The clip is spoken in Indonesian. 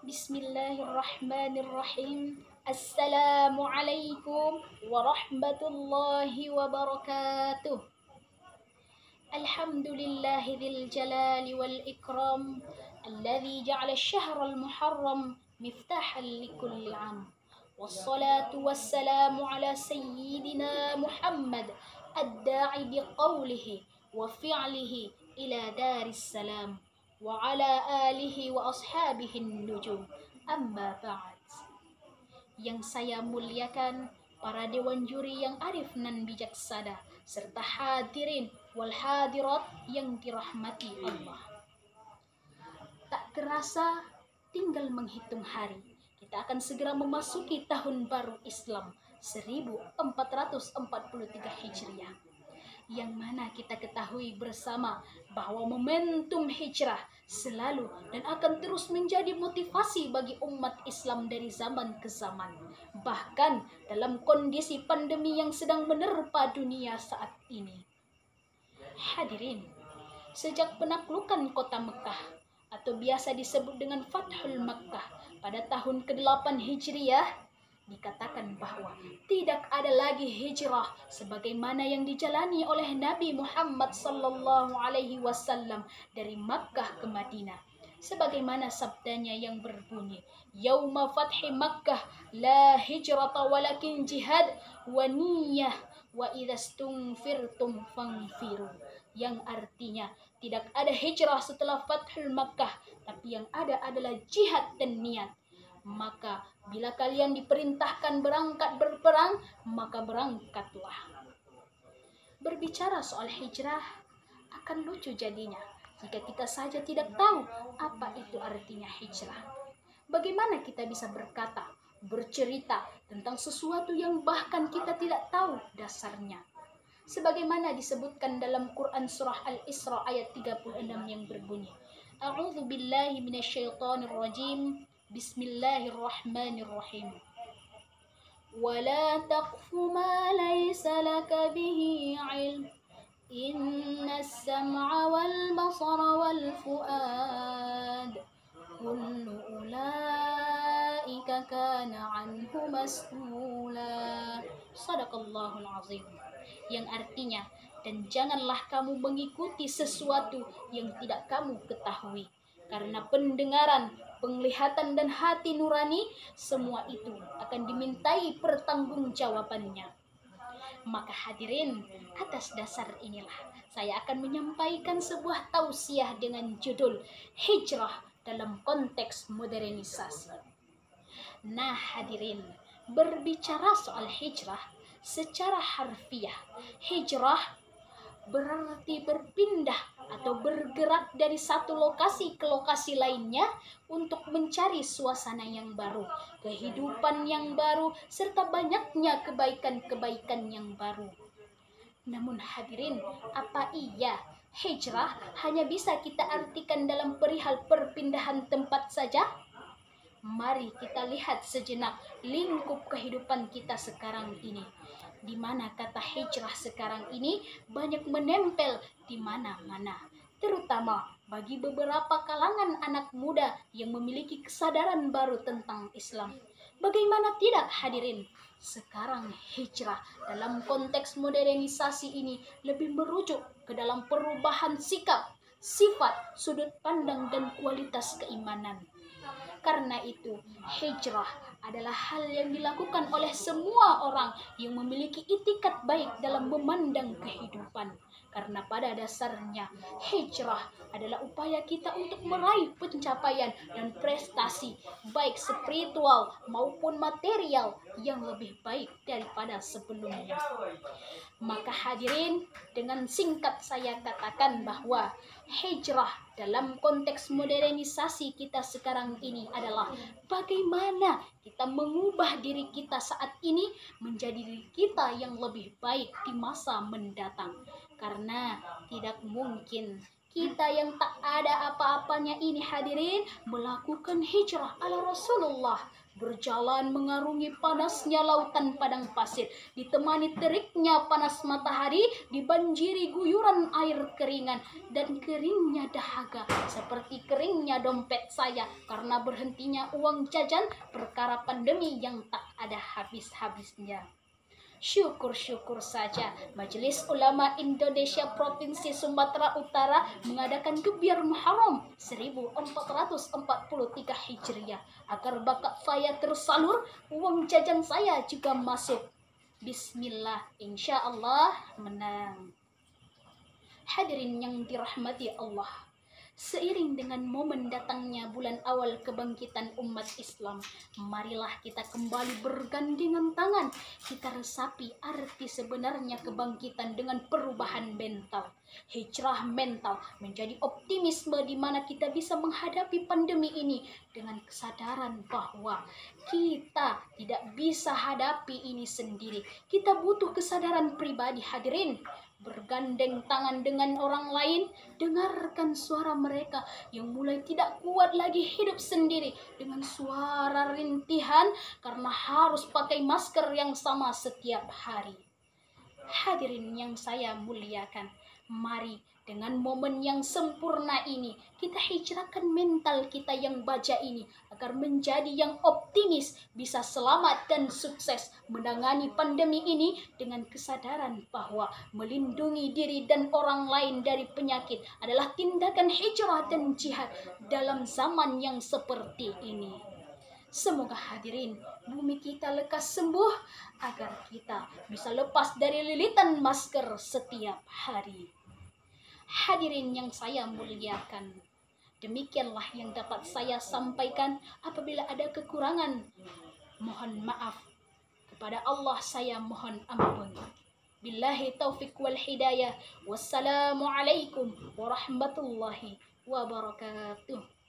Bismillahirrahmanirrahim. Assalamualaikum warahmatullahi wabarakatuh. Alhamdulillahil jalali wal ikram alladzi ja'ala asy-syahra al-muharram miftahan likulli 'am. Wassalatu wassalamu ala sayyidina Muhammad ad-da'i biqaulihi wa fi'lihi ila daris salam wa ala alihi wa ashabihin nujum. Amma ba'd. Yang saya muliakan para dewan juri yang arif nan bijaksana serta hadirin wal hadirat yang dirahmati Allah. Tak terasa tinggal menghitung hari, kita akan segera memasuki tahun baru Islam 1443 Hijriah, yang mana kita ketahui bersama bahwa momentum hijrah selalu dan akan terus menjadi motivasi bagi umat Islam dari zaman ke zaman. Bahkan dalam kondisi pandemi yang sedang menerpa dunia saat ini. Hadirin, sejak penaklukan kota Mekah atau biasa disebut dengan Fathul Makkah pada tahun ke-8 Hijriah, dikatakan bahwa tidak ada lagi hijrah sebagaimana yang dijalani oleh Nabi Muhammad sallallahu alaihi wasallam dari Makkah ke Madinah. Sebagaimana sabdanya yang berbunyi, "Yauma fathi Makkah la hijrata walakin jihad wa niyyah wa idzastunfirtum fanfiru." Yang artinya tidak ada hijrah setelah Fathul Makkah, tapi yang ada adalah jihad dan niat. Maka bila kalian diperintahkan berangkat berperang, maka berangkatlah. Berbicara soal hijrah akan lucu jadinya jika kita saja tidak tahu apa itu artinya hijrah. Bagaimana kita bisa bercerita tentang sesuatu yang bahkan kita tidak tahu dasarnya? Sebagaimana disebutkan dalam Quran surah Al-Isra ayat 36 yang berbunyi, A'udzu billahi minasyaitonir rajim. Bismillahirrahmanirrahim. Wala taqfu ma laysa laka bihi ilm. Innas sam'a wal basara wal fuad. Kullu ulaika kana anhu mas'ula. Shadaqallahul azim. Yang artinya, dan janganlah kamu mengikuti sesuatu yang tidak kamu ketahui. Karena pendengaran, penglihatan dan hati nurani, semua itu akan dimintai pertanggungjawabannya. Maka hadirin, atas dasar inilah saya akan menyampaikan sebuah tausiah dengan judul Hijrah dalam konteks modernisasi. Nah hadirin, berbicara soal hijrah, secara harfiah, hijrah berarti berpindah atau bergerak dari satu lokasi ke lokasi lainnya untuk mencari suasana yang baru, kehidupan yang baru, serta banyaknya kebaikan-kebaikan yang baru. Namun hadirin, apa iya hijrah hanya bisa kita artikan dalam perihal perpindahan tempat saja? Mari kita lihat sejenak lingkup kehidupan kita sekarang ini, di mana kata hijrah sekarang ini banyak menempel di mana-mana, terutama bagi beberapa kalangan anak muda yang memiliki kesadaran baru tentang Islam. Bagaimana tidak hadirin? Sekarang hijrah dalam konteks modernisasi ini lebih merujuk ke dalam perubahan sikap, sifat, sudut pandang, dan kualitas keimanan. Karena itu, hijrah adalah hal yang dilakukan oleh semua orang yang memiliki itikat baik dalam memandang kehidupan. Karena pada dasarnya, hijrah adalah upaya kita untuk meraih pencapaian dan prestasi, baik spiritual maupun material, yang lebih baik daripada sebelumnya. Maka hadirin, dengan singkat saya katakan bahwa hijrah dalam konteks modernisasi kita sekarang ini adalah bagaimana kita mengubah diri kita saat ini menjadi diri kita yang lebih baik di masa mendatang. Karena tidak mungkin Kita yang tak ada apa-apanya ini hadirin melakukan hijrah ala Rasulullah, berjalan mengarungi panasnya lautan padang pasir, ditemani teriknya panas matahari, dibanjiri guyuran air keringan dan keringnya dahaga seperti keringnya dompet saya karena berhentinya uang jajan perkara pandemi yang tak ada habis-habisnya. Syukur-syukur saja Majelis Ulama Indonesia Provinsi Sumatera Utara mengadakan Gebiar Muharram 1443 Hijriah agar bakat saya tersalur, uang jajan saya juga masuk. Bismillah, insya Allah menang. Hadirin yang dirahmati Allah, seiring dengan momen datangnya bulan awal kebangkitan umat Islam, marilah kita kembali bergandengan tangan. Kita resapi arti sebenarnya kebangkitan dengan perubahan mental. Hijrah mental menjadi optimisme di mana kita bisa menghadapi pandemi ini dengan kesadaran bahwa kita tidak bisa hadapi ini sendiri. Kita butuh kesadaran pribadi hadirin. Bergandeng tangan dengan orang lain, dengarkan suara mereka yang mulai tidak kuat lagi hidup sendiri dengan suara rintihan karena harus pakai masker yang sama setiap hari. Hadirin yang saya muliakan, mari dengan momen yang sempurna ini kita hijrahkan mental kita yang baja ini agar menjadi yang optimis, bisa selamat dan sukses menangani pandemi ini dengan kesadaran bahwa melindungi diri dan orang lain dari penyakit adalah tindakan hijrah dan jihad dalam zaman yang seperti ini. Semoga hadirin bumi kita lekas sembuh agar kita bisa lepas dari lilitan masker setiap hari. Hadirin yang saya muliakan, demikianlah yang dapat saya sampaikan. Apabila ada kekurangan, mohon maaf. Kepada Allah saya mohon ampun. Billahi taufiq wal hidayah. Wassalamualaikum warahmatullahi wabarakatuh.